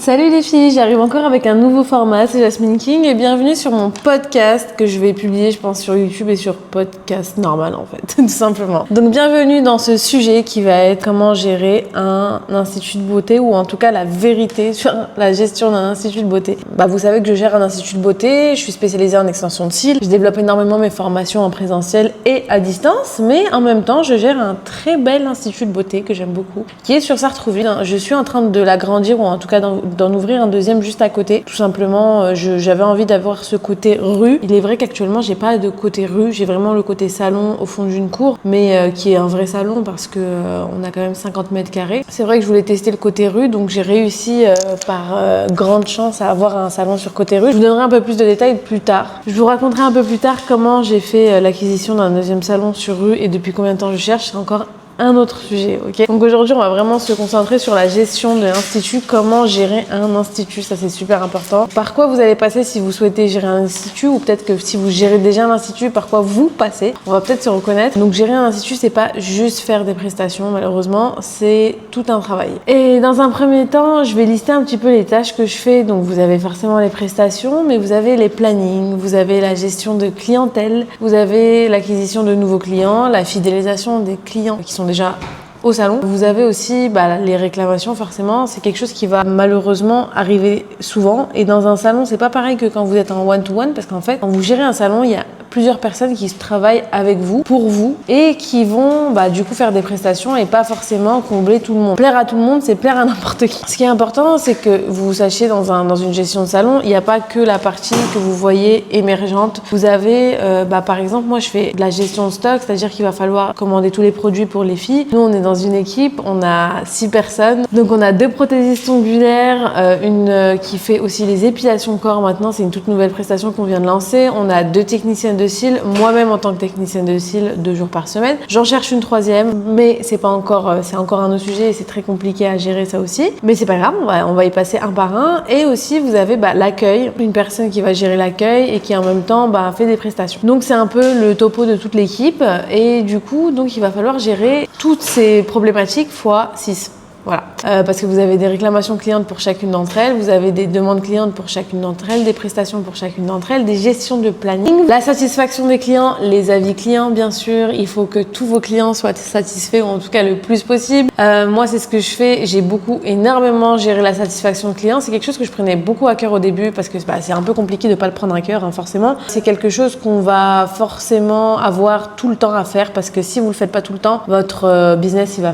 Salut les filles, j'arrive encore avec un nouveau format, c'est Jasmine King et bienvenue sur mon podcast que je vais publier je pense sur YouTube et sur podcast normal en fait, tout simplement. Donc bienvenue dans ce sujet qui va être comment gérer un institut de beauté ou en tout cas la vérité sur la gestion d'un institut de beauté. Vous savez que je gère un institut de beauté, je suis spécialisée en extension de cils, je développe énormément mes formations en présentiel et à distance, mais en même temps je gère un très bel institut de beauté que j'aime beaucoup, qui est sur Sartrouville. Je suis en train de l'agrandir ou en tout cas d'en ouvrir un deuxième juste à côté. Tout simplement, j'avais envie d'avoir ce côté rue. Il est vrai qu'actuellement, j'ai pas de côté rue. J'ai vraiment le côté salon au fond d'une cour, mais qui est un vrai salon parce que on a quand même 50 mètres carrés. C'est vrai que je voulais tester le côté rue, donc j'ai réussi par grande chance à avoir un salon sur côté rue. Je vous donnerai un peu plus de détails plus tard. Je vous raconterai un peu plus tard comment j'ai fait l'acquisition d'un deuxième salon sur rue et depuis combien de temps je cherche. C'est encore un autre sujet, ok. Donc aujourd'hui, on va vraiment se concentrer sur la gestion de l'institut, comment gérer un institut, ça c'est super important. Par quoi vous allez passer si vous souhaitez gérer un institut ou peut-être que si vous gérez déjà un institut, par quoi vous passez. On va peut-être se reconnaître. Donc gérer un institut, c'est pas juste faire des prestations, malheureusement, c'est tout un travail. Et dans un premier temps, je vais lister un petit peu les tâches que je fais. Donc vous avez forcément les prestations, mais vous avez les plannings, vous avez la gestion de clientèle, vous avez l'acquisition de nouveaux clients, la fidélisation des clients qui sont déjà au salon. Vous avez aussi les réclamations, forcément, c'est quelque chose qui va malheureusement arriver souvent. Et dans un salon, c'est pas pareil que quand vous êtes en one-to-one, parce qu'en fait, quand vous gérez un salon, il y a plusieurs personnes qui travaillent avec vous, pour vous, et qui vont du coup faire des prestations et pas forcément combler tout le monde. Plaire à tout le monde, c'est plaire à n'importe qui. Ce qui est important, c'est que vous sachiez dans une gestion de salon, il n'y a pas que la partie que vous voyez émergente. Vous avez, par exemple, moi je fais de la gestion de stock, c'est-à-dire qu'il va falloir commander tous les produits pour les filles. Nous, on est dans une équipe, on a 6 personnes, donc on a 2 prothésistes ongulaires, une qui fait aussi les épilations corps maintenant, c'est une toute nouvelle prestation qu'on vient de lancer. On a 2 techniciennes de cils, moi-même en tant que technicienne de cils 2 jours par semaine. J'en cherche une 3e, mais c'est encore un autre sujet et c'est très compliqué à gérer ça aussi. Mais c'est pas grave, on va y passer un par un. Et aussi vous avez l'accueil, une personne qui va gérer l'accueil et qui en même temps fait des prestations. Donc c'est un peu le topo de toute l'équipe et du coup donc il va falloir gérer toutes ces problématiques fois 6. Voilà, parce que vous avez des réclamations clientes pour chacune d'entre elles, vous avez des demandes clientes pour chacune d'entre elles, des prestations pour chacune d'entre elles, des gestions de planning, la satisfaction des clients, les avis clients bien sûr, il faut que tous vos clients soient satisfaits ou en tout cas le plus possible. Moi c'est ce que je fais, j'ai énormément géré la satisfaction client, c'est quelque chose que je prenais beaucoup à cœur au début parce que c'est un peu compliqué de pas le prendre à cœur forcément. C'est quelque chose qu'on va forcément avoir tout le temps à faire parce que si vous le faites pas tout le temps, votre business il va...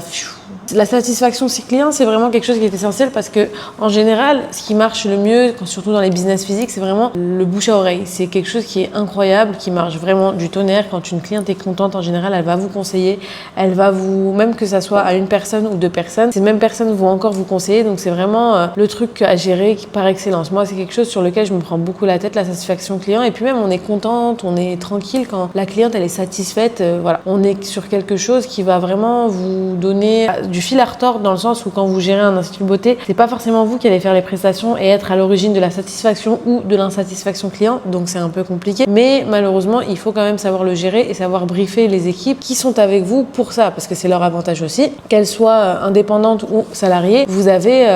La satisfaction client, c'est vraiment quelque chose qui est essentiel parce que en général, ce qui marche le mieux, surtout dans les business physiques, c'est vraiment le bouche à oreille. C'est quelque chose qui est incroyable, qui marche vraiment du tonnerre. Quand une cliente est contente, en général, elle va vous conseiller, elle va vous, même que ça soit à une personne ou 2 personnes, ces mêmes personnes vont encore vous conseiller. Donc c'est vraiment le truc à gérer par excellence. Moi, c'est quelque chose sur lequel je me prends beaucoup la tête, la satisfaction client. Et puis même, on est contente, on est tranquille quand la cliente elle est satisfaite. Voilà, on est sur quelque chose qui va vraiment vous donner du fil à retordre dans le sens où quand vous gérez un institut de beauté, c'est pas forcément vous qui allez faire les prestations et être à l'origine de la satisfaction ou de l'insatisfaction client, donc c'est un peu compliqué. Mais malheureusement, il faut quand même savoir le gérer et savoir briefer les équipes qui sont avec vous pour ça, parce que c'est leur avantage aussi. Qu'elles soient indépendantes ou salariées, vous avez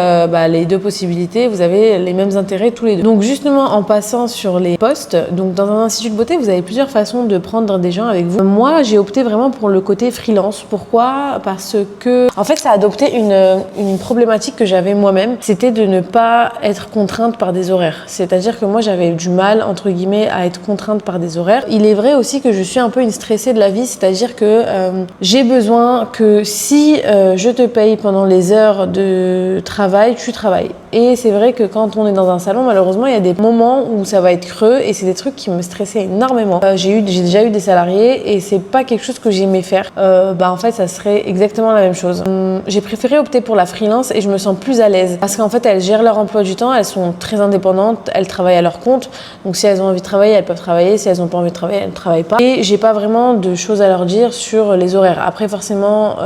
les 2 possibilités, vous avez les mêmes intérêts tous les 2. Donc justement, en passant sur les postes, donc dans un institut de beauté, vous avez plusieurs façons de prendre des gens avec vous. Moi, j'ai opté vraiment pour le côté freelance. Pourquoi ? Parce que, en fait, ça a adopté une problématique que j'avais moi-même, c'était de ne pas être contrainte par des horaires. C'est-à-dire que moi, j'avais du mal, entre guillemets, à être contrainte par des horaires. Il est vrai aussi que je suis un peu une stressée de la vie, c'est-à-dire que j'ai besoin que si je te paye pendant les heures de travail, tu travailles. Et c'est vrai que quand on est dans un salon, malheureusement, il y a des moments où ça va être creux et c'est des trucs qui me stressaient énormément. J'ai déjà eu des salariés et c'est pas quelque chose que j'aimais faire. En fait, ça serait exactement la même chose. J'ai préféré opter pour la freelance et je me sens plus à l'aise parce qu'en fait, elles gèrent leur emploi du temps, elles sont très indépendantes, elles travaillent à leur compte. Donc si elles ont envie de travailler, elles peuvent travailler. Si elles n'ont pas envie de travailler, elles ne travaillent pas. Et j'ai pas vraiment de choses à leur dire sur les horaires. Après, forcément,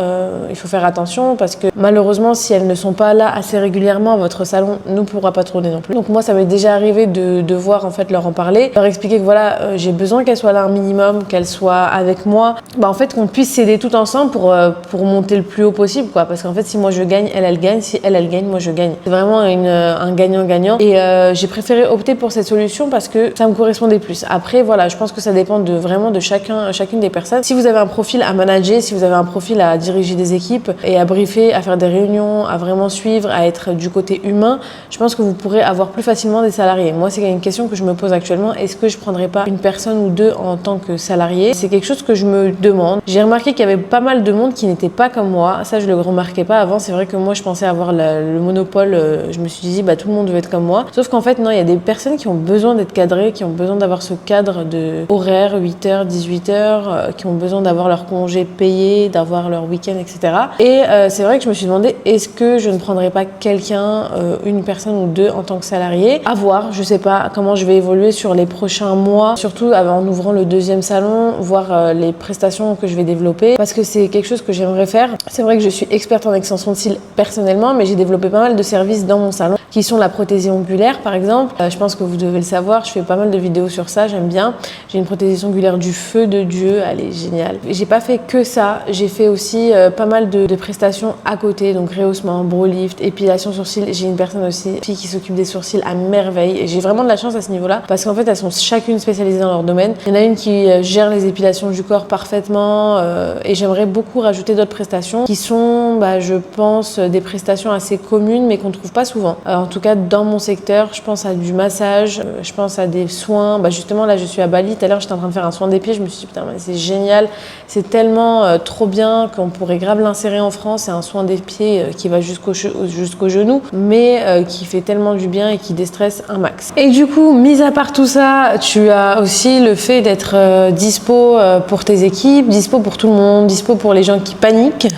il faut faire attention parce que malheureusement, si elles ne sont pas là assez régulièrement, votre salon ne pourra pas tourner non plus. Donc moi, ça m'est déjà arrivé de devoir en fait leur en parler, leur expliquer que voilà, j'ai besoin qu'elles soient là un minimum, qu'elles soient avec moi. En fait, qu'on puisse s'aider tout ensemble pour monter le plus haut possible. possible, quoi. Parce qu'en fait, si moi je gagne, elle gagne. Si elle gagne, moi je gagne. C'est vraiment un gagnant-gagnant. Et j'ai préféré opter pour cette solution parce que ça me correspondait plus. Après, voilà, je pense que ça dépend vraiment de chacune des personnes. Si vous avez un profil à manager, si vous avez un profil à diriger des équipes et à briefer, à faire des réunions, à vraiment suivre, à être du côté humain, je pense que vous pourrez avoir plus facilement des salariés. Moi, c'est une question que je me pose actuellement. Est-ce que je prendrais pas une personne ou deux en tant que salarié? C'est quelque chose que je me demande. J'ai remarqué qu'il y avait pas mal de monde qui n'était pas comme moi. Ça, je le remarquais pas avant. C'est vrai que moi, je pensais avoir le monopole. Je me suis dit, bah, tout le monde devait être comme moi. Sauf qu'en fait, non, il y a des personnes qui ont besoin d'être cadrées, qui ont besoin d'avoir ce cadre de horaire, 8h, 18h, qui ont besoin d'avoir leur congé payé, d'avoir leur week-end, etc. Et c'est vrai que je me suis demandé, est-ce que je ne prendrais pas quelqu'un, une personne ou deux en tant que salarié? À voir, je sais pas comment je vais évoluer sur les prochains mois, surtout en ouvrant le deuxième salon, voir les prestations que je vais développer, parce que c'est quelque chose que j'aimerais faire. C'est vrai que je suis experte en extension de cils personnellement, mais j'ai développé pas mal de services dans mon salon, qui sont la prothésie ongulaire par exemple. Je pense que vous devez le savoir, je fais pas mal de vidéos sur ça, j'aime bien. J'ai une prothésie ongulaire du feu de Dieu, elle est géniale. J'ai pas fait que ça, j'ai fait aussi pas mal de prestations à côté, donc rehaussement, brow lift, épilation sourcils. J'ai une personne aussi qui s'occupe des sourcils à merveille et j'ai vraiment de la chance à ce niveau-là parce qu'en fait elles sont chacune spécialisées dans leur domaine. Il y en a une qui gère les épilations du corps parfaitement et j'aimerais beaucoup rajouter d'autres prestations qui sont, je pense, des prestations assez communes mais qu'on trouve pas souvent. En tout cas dans mon secteur, je pense à du massage, je pense à des soins. Justement là je suis à Bali, tout à l'heure j'étais en train de faire un soin des pieds, je me suis dit putain mais c'est génial, c'est tellement trop bien qu'on pourrait grave l'insérer en France. C'est un soin des pieds qui va jusqu'au genou mais qui fait tellement du bien et qui déstresse un max. Et du coup, mis à part tout ça, tu as aussi le fait d'être dispo pour tes équipes, dispo pour tout le monde, dispo pour les gens qui paniquent,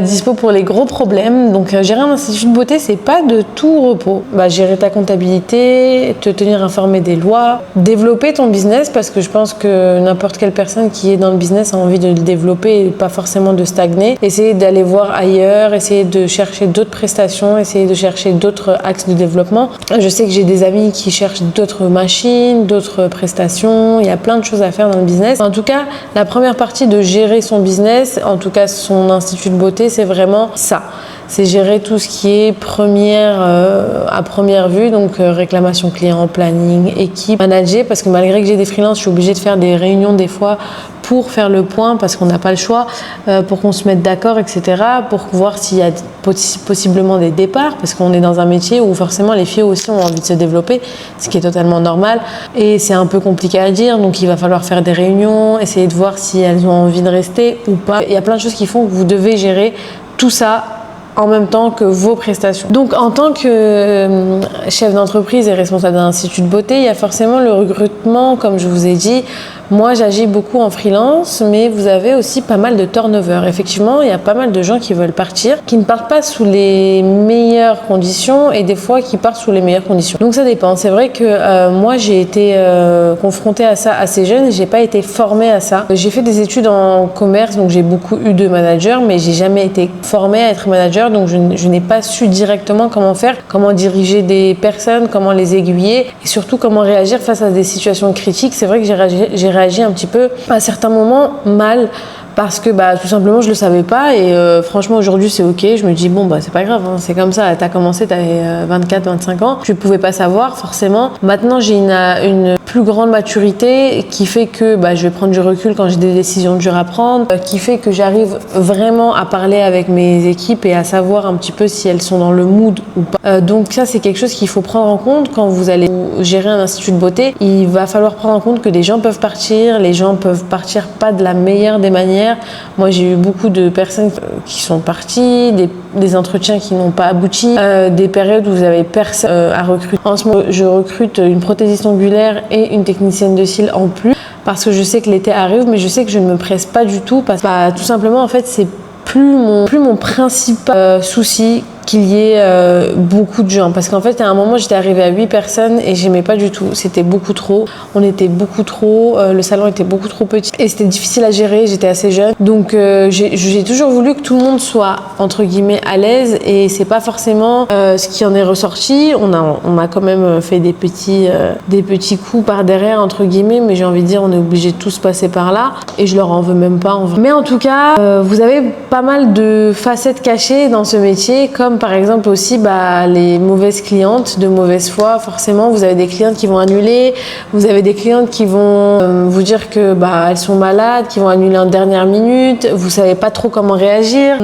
dispo pour les gros problèmes. Donc gérer un institut de beauté, c'est pas de tout repos. Gérer ta comptabilité, te tenir informé des lois, développer ton business parce que je pense que n'importe quelle personne qui est dans le business a envie de le développer et pas forcément de stagner. Essayer d'aller voir ailleurs, essayer de chercher d'autres prestations, essayer de chercher d'autres axes de développement. Je sais que j'ai des amis qui cherchent d'autres machines, d'autres prestations. Il y a plein de choses à faire dans le business. En tout cas, la première partie de gérer son business, en tout cas son institut de beauté, c'est vraiment ça. C'est gérer tout ce qui est à première vue, donc réclamation client, planning, équipe, manager, parce que malgré que j'ai des freelances, je suis obligée de faire des réunions des fois pour faire le point, parce qu'on n'a pas le choix, pour qu'on se mette d'accord, etc., pour voir s'il y a possiblement des départs, parce qu'on est dans un métier où forcément les filles aussi ont envie de se développer, ce qui est totalement normal, et c'est un peu compliqué à dire, donc il va falloir faire des réunions, essayer de voir si elles ont envie de rester ou pas. Il y a plein de choses qui font que vous devez gérer tout ça en même temps que vos prestations. Donc en tant que chef d'entreprise et responsable d'un institut de beauté, il y a forcément le recrutement, comme je vous ai dit. Moi, j'agis beaucoup en freelance, mais vous avez aussi pas mal de turnover. Effectivement, il y a pas mal de gens qui veulent partir, qui ne partent pas sous les meilleures conditions et des fois qui partent sous les meilleures conditions. Donc ça dépend. C'est vrai que moi, j'ai été confrontée à ça assez jeune et j'ai pas été formée à ça. J'ai fait des études en commerce, donc j'ai beaucoup eu de managers, mais j'ai jamais été formée à être manager, donc je n'ai pas su directement comment faire, comment diriger des personnes, comment les aiguiller et surtout comment réagir face à des situations critiques. C'est vrai que j'ai réagi un petit peu à certains moments mal parce que tout simplement je le savais pas et franchement aujourd'hui c'est ok, je me dis bon c'est pas grave, hein, c'est comme ça, t'as commencé, t'avais 24-25 ans, tu pouvais pas savoir forcément. Maintenant j'ai une plus grande maturité qui fait que je vais prendre du recul quand j'ai des décisions dures à prendre, qui fait que j'arrive vraiment à parler avec mes équipes et à savoir un petit peu si elles sont dans le mood ou pas. Donc ça c'est quelque chose qu'il faut prendre en compte quand vous allez gérer un institut de beauté. Il va falloir prendre en compte que les gens peuvent partir, les gens peuvent partir pas de la meilleure des manières. Moi, j'ai eu beaucoup de personnes qui sont parties, des entretiens qui n'ont pas abouti, des périodes où vous avez personne à recruter. En ce moment, je recrute une prothésiste ongulaire et une technicienne de cils en plus parce que je sais que l'été arrive, mais je sais que je ne me presse pas du tout parce que tout simplement, en fait, c'est plus mon principal souci qu'il y ait beaucoup de gens. Parce qu'en fait, à un moment, j'étais arrivée à 8 personnes et j'aimais pas du tout. C'était beaucoup trop. On était beaucoup trop. Le salon était beaucoup trop petit. Et c'était difficile à gérer. J'étais assez jeune. Donc, j'ai toujours voulu que tout le monde soit, entre guillemets, à l'aise. Et c'est pas forcément ce qui en est ressorti. On a quand même fait des petits coups par derrière, entre guillemets. Mais j'ai envie de dire, on est obligé de tous passer par là. Et je leur en veux même pas, en vrai. Mais en tout cas, vous avez pas mal de facettes cachées dans ce métier, comme par exemple aussi les mauvaises clientes de mauvaise foi. Forcément, vous avez des clientes qui vont annuler, vous avez des clientes qui vont vous dire que elles sont malades, qui vont annuler en dernière minute, vous savez pas trop comment réagir.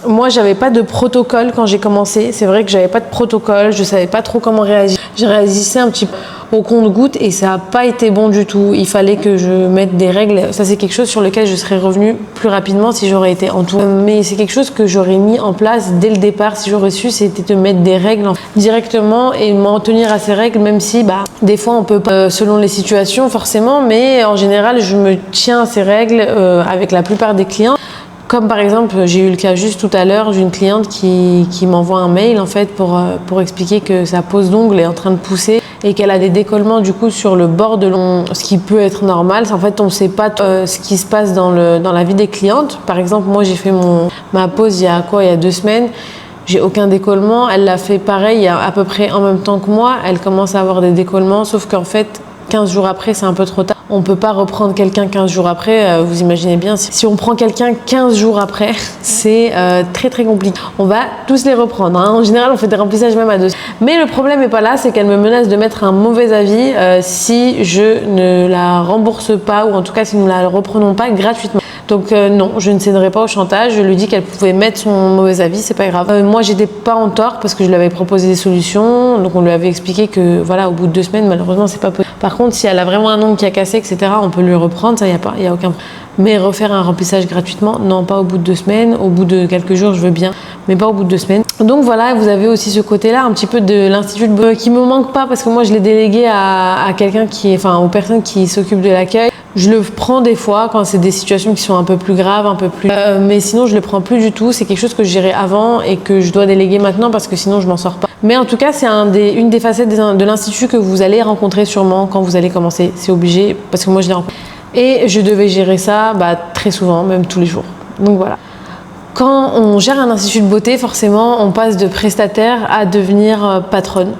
Moi, j'avais pas de protocole quand j'ai commencé. C'est vrai que j'avais pas de protocole, je savais pas trop comment réagir. Je réagissais un petit peu au compte-gouttes et ça n'a pas été bon du tout. Il fallait que je mette des règles. Ça, c'est quelque chose sur lequel je serais revenue plus rapidement si j'aurais été entourée. Mais c'est quelque chose que j'aurais mis en place dès le départ si j'aurais su, c'était de mettre des règles directement et m'en tenir à ces règles, même si des fois on peut pas, selon les situations forcément, mais en général je me tiens à ces règles avec la plupart des clients. Comme par exemple, j'ai eu le cas juste tout à l'heure d'une cliente qui m'envoie un mail en fait pour expliquer que sa pose d'ongles est en train de pousser et qu'elle a des décollements du coup sur le bord de l'ongle, ce qui peut être normal. En fait, on ne sait pas ce qui se passe dans la vie des clientes. Par exemple, moi j'ai fait ma pose il y a 2 semaines. J'ai aucun décollement. Elle l'a fait pareil, il y a à peu près en même temps que moi. Elle commence à avoir des décollements, sauf qu'en fait, 15 jours après, c'est un peu trop tard. On ne peut pas reprendre quelqu'un 15 jours après. Vous imaginez bien, si on prend quelqu'un 15 jours après, c'est très très compliqué. On va tous les reprendre. En général, on fait des remplissages même à 2. Mais le problème n'est pas là, c'est qu'elle me menace de mettre un mauvais avis si je ne la rembourse pas, ou en tout cas si nous ne la reprenons pas gratuitement. Donc non, je ne céderai pas au chantage. Je lui dis qu'elle pouvait mettre son mauvais avis, c'est pas grave. Moi, j'étais pas en tort parce que je lui avais proposé des solutions. Donc on lui avait expliqué que au bout de 2 semaines, malheureusement, c'est pas possible. Par contre, si elle a vraiment un ongle qui a cassé, etc., on peut lui reprendre. Ça, il y a aucun problème. Mais refaire un remplissage gratuitement, non, pas au bout de 2 semaines. Au bout de quelques jours, je veux bien, mais pas au bout de 2 semaines. Donc voilà, vous avez aussi ce côté-là, un petit peu de l'institut qui me manque pas parce que moi, je l'ai délégué à quelqu'un aux personnes qui s'occupent de l'accueil. Je le prends des fois quand c'est des situations qui sont un peu plus graves, mais sinon je le prends plus du tout. C'est quelque chose que je gérais avant et que je dois déléguer maintenant parce que sinon je m'en sors pas. Mais en tout cas, c'est une des facettes de l'institut que vous allez rencontrer sûrement quand vous allez commencer. C'est obligé parce que moi je l'ai rencontré. Et je devais gérer ça très souvent, même tous les jours. Donc voilà. Quand on gère un institut de beauté, forcément, on passe de prestataire à devenir patronne.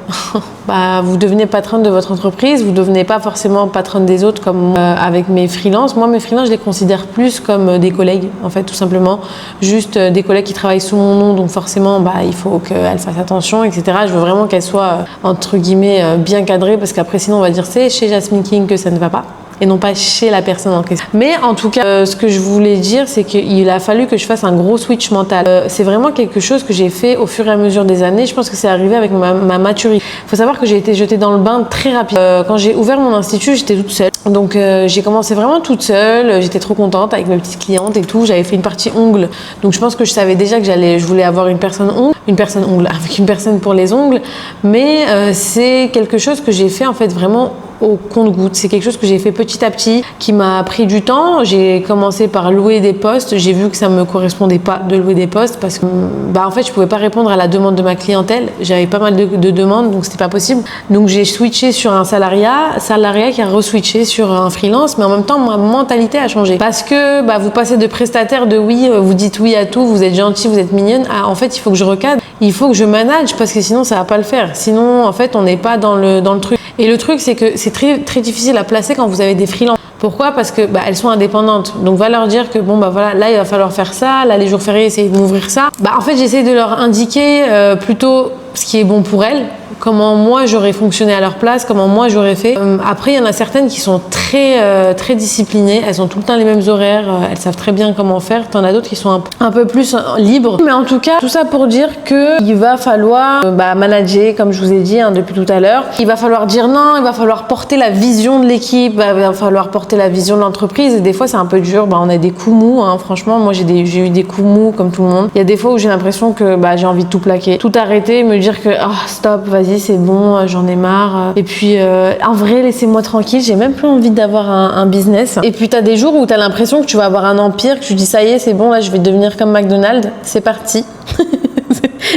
Vous devenez patronne de votre entreprise, vous ne devenez pas forcément patronne des autres comme avec mes freelances. Moi, mes freelances, je les considère plus comme des collègues, en fait, tout simplement. Juste des collègues qui travaillent sous mon nom, donc forcément, il faut qu'elles fassent attention, etc. Je veux vraiment qu'elles soient, entre guillemets, bien cadrées, parce qu'après, sinon, on va dire c'est chez Jasmine King que ça ne va pas. Et non pas chez la personne en question. Mais en tout cas, ce que je voulais dire, c'est qu'il a fallu que je fasse un gros switch mental. C'est vraiment quelque chose que j'ai fait au fur et à mesure des années. Je pense que c'est arrivé avec ma maturité. Il faut savoir que j'ai été jetée dans le bain très rapidement. Quand j'ai ouvert mon institut, j'étais toute seule. Donc j'ai commencé vraiment toute seule. J'étais trop contente avec mes petites clientes et tout. J'avais fait une partie ongles. Donc je pense que je savais déjà que je voulais avoir une personne ongle avec une personne pour les ongles. Mais c'est quelque chose que j'ai fait en fait vraiment au compte-gouttes. C'est quelque chose que j'ai fait petit à petit, qui m'a pris du temps. J'ai commencé par louer des postes. J'ai vu que ça me correspondait pas de louer des postes parce que en fait je pouvais pas répondre à la demande de ma clientèle. J'avais pas mal de demandes, donc c'était pas possible. Donc j'ai switché sur un salariat qui a re-switché sur un freelance, mais en même temps ma mentalité a changé parce que vous passez de prestataire de oui, vous dites oui à tout, vous êtes gentil, vous êtes mignonne, à en fait il faut que je recadre, il faut que je manage parce que sinon ça va pas le faire. Sinon en fait on n'est pas dans le truc. Et le truc c'est que c'est très très difficile à placer quand vous avez des freelances. Pourquoi ? Parce que elles sont indépendantes. Donc va leur dire que là il va falloir faire ça, là les jours fériés essayez de m'ouvrir ça. En fait j'essaie de leur indiquer plutôt ce qui est bon pour elles, comment moi j'aurais fonctionné à leur place, comment moi j'aurais fait. Après il y en a certaines qui sont très disciplinées, elles ont tout le temps les mêmes horaires, elles savent très bien comment faire. T'en as d'autres qui sont un peu plus libres. Mais en tout cas tout ça pour dire que il va falloir manager comme je vous ai dit depuis tout à l'heure. Il va falloir dire non, il va falloir porter la vision de l'équipe, il va falloir porter la vision de l'entreprise. Et des fois c'est un peu dur, on a des coups mous. Franchement moi j'ai eu des coups mous comme tout le monde. Il y a des fois où j'ai l'impression que j'ai envie de tout plaquer, tout arrêter, me dire que stop, vas-y c'est bon, j'en ai marre. Et puis en vrai laissez-moi tranquille, j'ai même plus envie d'avoir un business. Et puis t'as des jours où t'as l'impression que tu vas avoir un empire, que tu dis ça y est c'est bon, là je vais devenir comme McDonald's, c'est parti.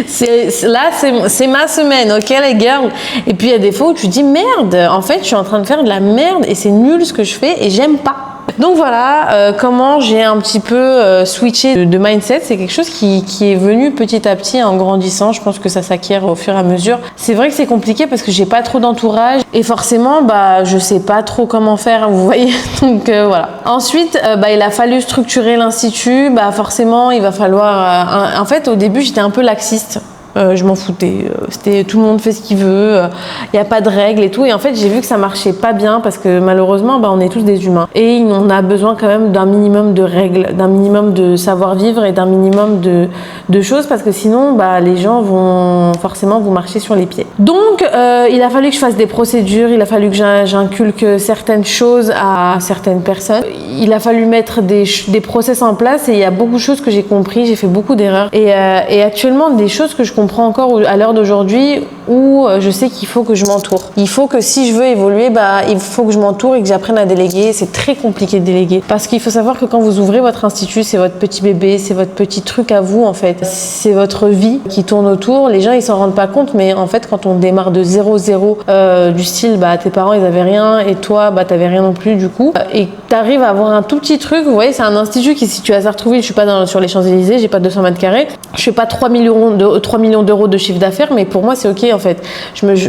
c'est ma semaine, ok les girls. Et puis il y a des fois où tu dis merde, en fait je suis en train de faire de la merde et c'est nul ce que je fais et j'aime pas. Donc voilà comment j'ai un petit peu switché de mindset. C'est quelque chose qui est venu petit à petit en grandissant. Je pense que ça s'acquiert au fur et à mesure. C'est vrai que c'est compliqué parce que j'ai pas trop d'entourage et forcément je sais pas trop comment faire, vous voyez. Donc voilà. Ensuite il a fallu structurer l'institut. Forcément il va falloir en fait au début j'étais un peu laxiste. Je m'en foutais, c'était tout le monde fait ce qu'il veut, il n'y a pas de règles et tout, et en fait j'ai vu que ça marchait pas bien parce que malheureusement on est tous des humains et on a besoin quand même d'un minimum de règles, d'un minimum de savoir-vivre et d'un minimum de choses parce que sinon les gens vont forcément vous marcher sur les pieds. Donc il a fallu que je fasse des procédures, il a fallu que j'inculque certaines choses à certaines personnes, il a fallu mettre des process en place et il y a beaucoup de choses que j'ai compris, j'ai fait beaucoup d'erreurs et actuellement des choses que je comprends encore à l'heure d'aujourd'hui où je sais qu'il faut que je m'entoure. Il faut que si je veux évoluer, il faut que je m'entoure et que j'apprenne à déléguer. C'est très compliqué de déléguer parce qu'il faut savoir que quand vous ouvrez votre institut, c'est votre petit bébé, c'est votre petit truc à vous en fait. C'est votre vie qui tourne autour. Les gens ils s'en rendent pas compte, mais en fait quand on démarre de 0-0 du style tes parents ils avaient rien et toi t'avais rien non plus du coup et t'arrives à avoir un tout petit truc. Vous voyez, c'est un institut qui est situé à Sartrouville. Je suis pas sur les Champs-Élysées, j'ai pas 200 mètres carrés. Je fais pas 3 millions d'euros de chiffre d'affaires, mais pour moi c'est ok en fait.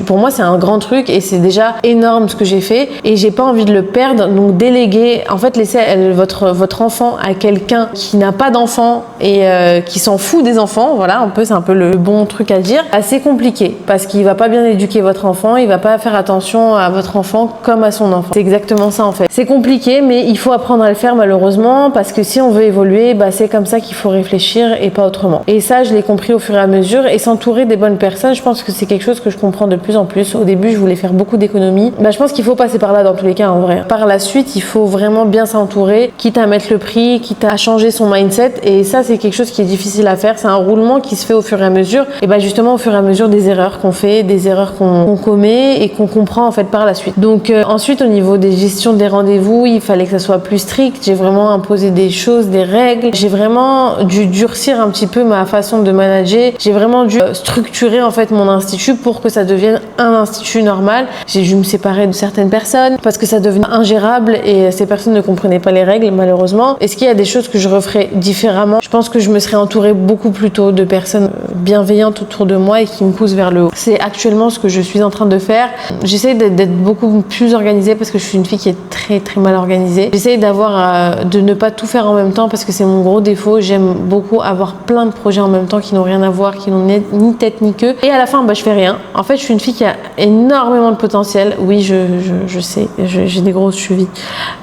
Pour moi c'est un grand truc et c'est déjà énorme ce que j'ai fait et j'ai pas envie de le perdre. Donc déléguer, en fait laisser votre enfant à quelqu'un qui n'a pas d'enfant et qui s'en fout des enfants, voilà c'est un peu le bon truc à dire. Assez compliqué parce qu'il va pas bien éduquer votre enfant, il va pas faire attention à votre enfant comme à son enfant. C'est exactement ça en fait. C'est compliqué mais il faut apprendre à le faire malheureusement parce que si on veut évoluer, c'est comme ça qu'il faut réfléchir et pas autrement. Et ça je l'ai compris au fur et à mesure et s'entourer des bonnes personnes, je pense que c'est quelque chose que je comprends de plus en plus. Au début, je voulais faire beaucoup d'économies. Je pense qu'il faut passer par là dans tous les cas en vrai. Par la suite, il faut vraiment bien s'entourer, quitte à mettre le prix, quitte à changer son mindset. Et ça, c'est quelque chose qui est difficile à faire. C'est un roulement qui se fait au fur et à mesure. Et justement, au fur et à mesure des erreurs qu'on fait, des erreurs qu'on commet et qu'on comprend en fait par la suite. Donc ensuite, au niveau des gestions des rendez-vous, il fallait que ça soit plus strict. J'ai vraiment imposé des choses, des règles. J'ai vraiment dû durcir un petit peu ma façon de manager. J'ai vraiment dû structurer en fait mon institut pour que ça devienne un institut normal. J'ai dû me séparer de certaines personnes parce que ça devenait ingérable et ces personnes ne comprenaient pas les règles malheureusement. Est-ce qu'il y a des choses que je referais différemment? Je pense que je me serais entourée beaucoup plus tôt de personnes bienveillantes autour de moi et qui me poussent vers le haut. C'est actuellement ce que je suis en train de faire. J'essaie d'être beaucoup plus organisée parce que je suis une fille qui est très très mal organisée. J'essaie de ne pas tout faire en même temps parce que c'est mon gros défaut. J'aime beaucoup avoir plein de projets en même temps qui n'ont rien à voir, qui n'ont ni tête ni queue. Et à la fin, je fais rien. En fait, je suis une fille qui a énormément de potentiel. Oui, je sais, j'ai des grosses chevilles.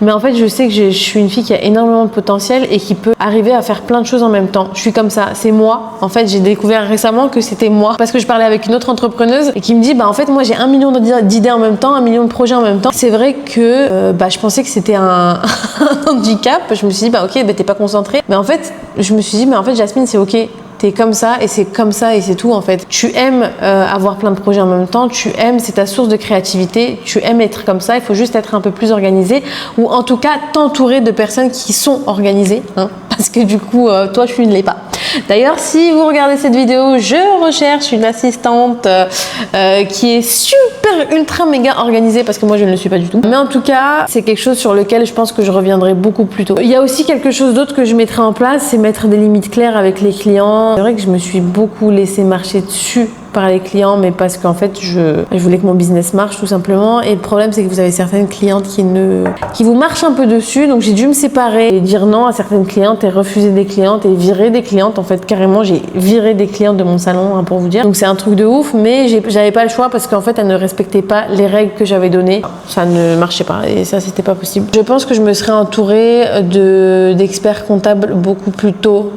Mais en fait, je sais que je suis une fille qui a énormément de potentiel et qui peut arriver à faire plein de choses en même temps. Je suis comme ça, c'est moi. En fait, j'ai découvert récemment que c'était moi parce que je parlais avec une autre entrepreneuse et qui me dit, en fait, moi, j'ai 1 million d'idées en même temps, 1 million de projets en même temps. C'est vrai que je pensais que c'était un handicap. Je me suis dit, ok, t'es pas concentrée. Mais en fait, je me suis dit, Jasmine, c'est ok. T'es comme ça et c'est comme ça et c'est tout en fait. Tu aimes avoir plein de projets en même temps, c'est ta source de créativité, tu aimes être comme ça, il faut juste être un peu plus organisé ou en tout cas t'entourer de personnes qui sont organisées, parce que du coup, toi tu ne l'es pas. D'ailleurs, si vous regardez cette vidéo, je recherche une assistante qui est super ultra méga organisée parce que moi je ne le suis pas du tout. Mais en tout cas, c'est quelque chose sur lequel je pense que je reviendrai beaucoup plus tôt. Il y a aussi quelque chose d'autre que je mettrai en place, c'est mettre des limites claires avec les clients. C'est vrai que je me suis beaucoup laissé marcher dessus par les clients, mais parce qu'en fait je voulais que mon business marche tout simplement, et le problème c'est que vous avez certaines clientes qui vous marchent un peu dessus, donc j'ai dû me séparer et dire non à certaines clientes et refuser des clientes et virer des clientes. En fait carrément j'ai viré des clientes de mon salon, pour vous dire, donc c'est un truc de ouf, mais j'avais pas le choix parce qu'en fait elles ne respectaient pas les règles que j'avais données, ça ne marchait pas et ça c'était pas possible. Je pense que je me serais entourée d'experts comptables beaucoup plus tôt.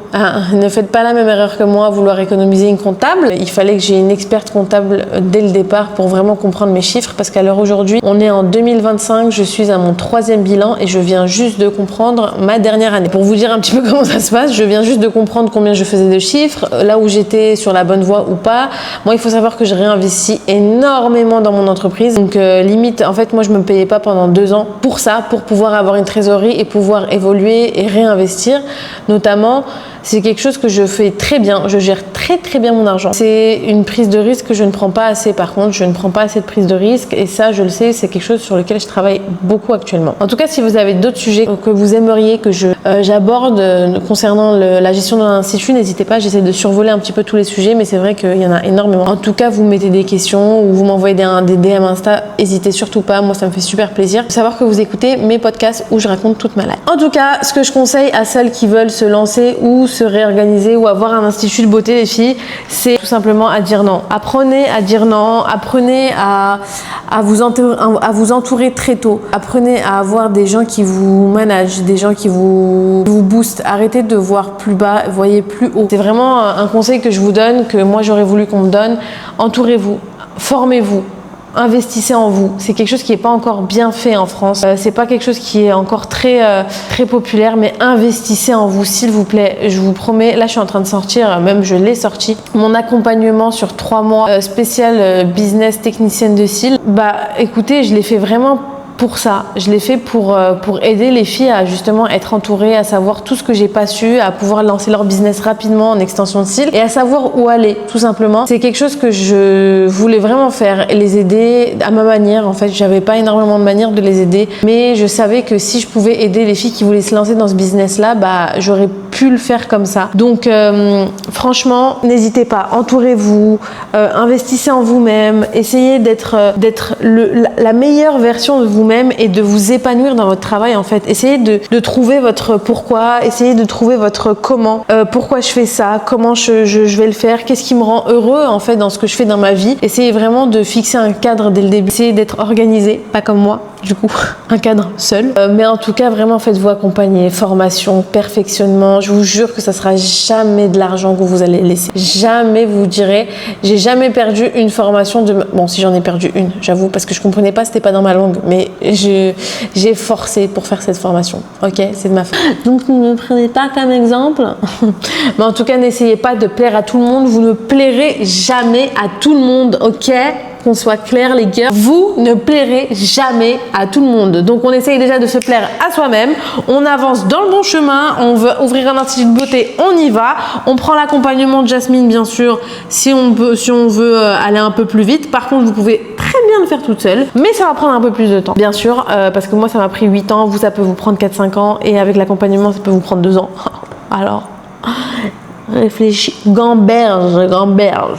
Ne faites pas la même erreur que moi à vouloir économiser une comptable. Il fallait que j'ai une experte comptable dès le départ pour vraiment comprendre mes chiffres, parce qu'à l'heure aujourd'hui, on est en 2025, je suis à mon 3e bilan et je viens juste de comprendre ma dernière année. Pour vous dire un petit peu comment ça se passe, je viens juste de comprendre combien je faisais de chiffres, là où j'étais sur la bonne voie ou pas. Moi, il faut savoir que je réinvestis énormément dans mon entreprise. Donc limite, en fait, moi, je me payais pas pendant 2 ans pour ça, pour pouvoir avoir une trésorerie et pouvoir évoluer et réinvestir. Notamment, C'est quelque chose que je fais très bien. Je gère très très bien mon argent. C'est une prise de risque que je ne prends pas assez. Par contre, je ne prends pas assez de prise de risque et ça, je le sais, c'est quelque chose sur lequel je travaille beaucoup actuellement. En tout cas, si vous avez d'autres sujets que vous aimeriez que j'aborde concernant la gestion d'un institut, n'hésitez pas. J'essaie de survoler un petit peu tous les sujets, mais c'est vrai qu'il y en a énormément. En tout cas, vous mettez des questions ou vous m'envoyez des DM Insta, n'hésitez surtout pas. Moi, ça me fait super plaisir de savoir que vous écoutez mes podcasts où je raconte toute ma life. En tout cas, ce que je conseille à celles qui veulent se lancer ou se réorganiser ou avoir un institut de beauté, les filles, c'est tout simplement à dire non. Apprenez à dire non, apprenez à vous entourer très tôt. Apprenez à avoir des gens qui vous managent, des gens qui vous boostent. Arrêtez de voir plus bas, voyez plus haut. C'est vraiment un conseil que je vous donne, que moi j'aurais voulu qu'on me donne. Entourez-vous, formez-vous. Investissez en vous. C'est quelque chose qui n'est pas encore bien fait en France. C'est pas quelque chose qui est encore très populaire, mais investissez en vous, s'il vous plaît. Je vous promets, là je suis en train de sortir, même je l'ai sorti, mon accompagnement sur 3 mois spécial business technicienne de cils. Bah écoutez, je l'ai fait vraiment pour ça. Je l'ai fait pour aider les filles à justement être entourées, à savoir tout ce que j'ai pas su, à pouvoir lancer leur business rapidement en extension de cils et à savoir où aller, tout simplement. C'est quelque chose que je voulais vraiment faire et les aider à ma manière. En fait, j'avais pas énormément de manière de les aider, mais je savais que si je pouvais aider les filles qui voulaient se lancer dans ce business-là, bah j'aurais pu le faire comme ça. Donc franchement, n'hésitez pas, entourez-vous, investissez en vous-même, essayez d'être la meilleure version de vous-même et de vous épanouir dans votre travail en fait. Essayez de trouver votre pourquoi, essayez de trouver votre comment, pourquoi je fais ça, comment je vais le faire, qu'est-ce qui me rend heureux en fait dans ce que je fais dans ma vie. Essayez vraiment de fixer un cadre dès le début, essayez d'être organisé, pas comme moi du coup, un cadre seul. Mais en tout cas, vraiment faites-vous accompagner, formation, perfectionnement. Je vous jure que ça sera jamais de l'argent que vous allez laisser. Jamais vous direz, j'ai jamais perdu une formation de... Bon, si j'en ai perdu une, j'avoue, parce que je comprenais pas, c'était pas dans ma langue, mais j'ai forcé pour faire cette formation. Ok, c'est de ma faute. Donc ne me prenez pas comme exemple. Mais en tout cas, n'essayez pas de plaire à tout le monde. Vous ne plairez jamais à tout le monde, ok ? Qu'on soit clair les gars, vous ne plairez jamais à tout le monde. Donc on essaye déjà de se plaire à soi-même, on avance dans le bon chemin, on veut ouvrir un institut de beauté, on y va, on prend l'accompagnement de Jasmine bien sûr si on veut aller un peu plus vite. Par contre vous pouvez très bien le faire toute seule, mais ça va prendre un peu plus de temps bien sûr, parce que moi ça m'a pris 8 ans, vous ça peut vous prendre 4-5 ans et avec l'accompagnement ça peut vous prendre 2 ans. Alors... réfléchis, gamberge.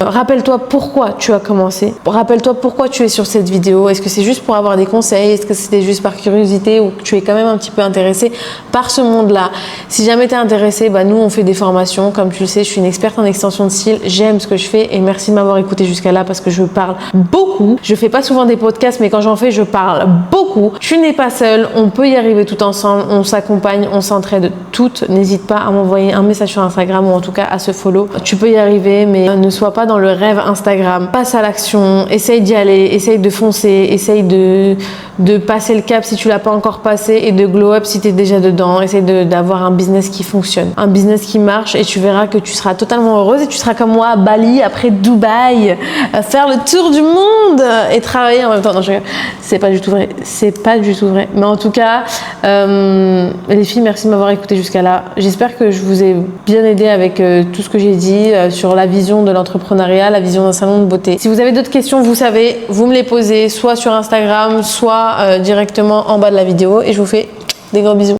Rappelle-toi pourquoi tu as commencé. Rappelle-toi pourquoi tu es sur cette vidéo. Est-ce que c'est juste pour avoir des conseils? Est-ce que c'était juste par curiosité ou que tu es quand même un petit peu intéressé par ce monde-là? Si jamais tu es intéressé, bah nous on fait des formations. Comme tu le sais, je suis une experte en extension de cils. J'aime ce que je fais et merci de m'avoir écouté jusqu'à là parce que je parle beaucoup. Je fais pas souvent des podcasts, mais quand j'en fais, je parle beaucoup. Tu n'es pas seule. On peut y arriver tout ensemble. On s'accompagne, on s'entraide toutes. N'hésite pas à m'envoyer un message sur Instagram ou en tout cas à se follow. Tu peux y arriver, mais ne sois pas dans le rêve Instagram. Passe à l'action, essaye d'y aller, essaye de foncer, essaye de passer le cap si tu l'as pas encore passé et de glow up si tu es déjà dedans. Essaye d'avoir un business qui fonctionne, un business qui marche et tu verras que tu seras totalement heureuse et tu seras comme moi à Bali, après Dubaï, faire le tour du monde et travailler en même temps. Non, c'est pas du tout vrai. C'est pas du tout vrai. Mais en tout cas, les filles, merci de m'avoir écouté jusqu'à là. J'espère que je vous ai bien aidé avec tout ce que j'ai dit sur la vision de l'entrepreneuriat, la vision d'un salon de beauté. Si vous avez d'autres questions, vous savez, vous me les posez soit sur Instagram, soit directement en bas de la vidéo et je vous fais des gros bisous.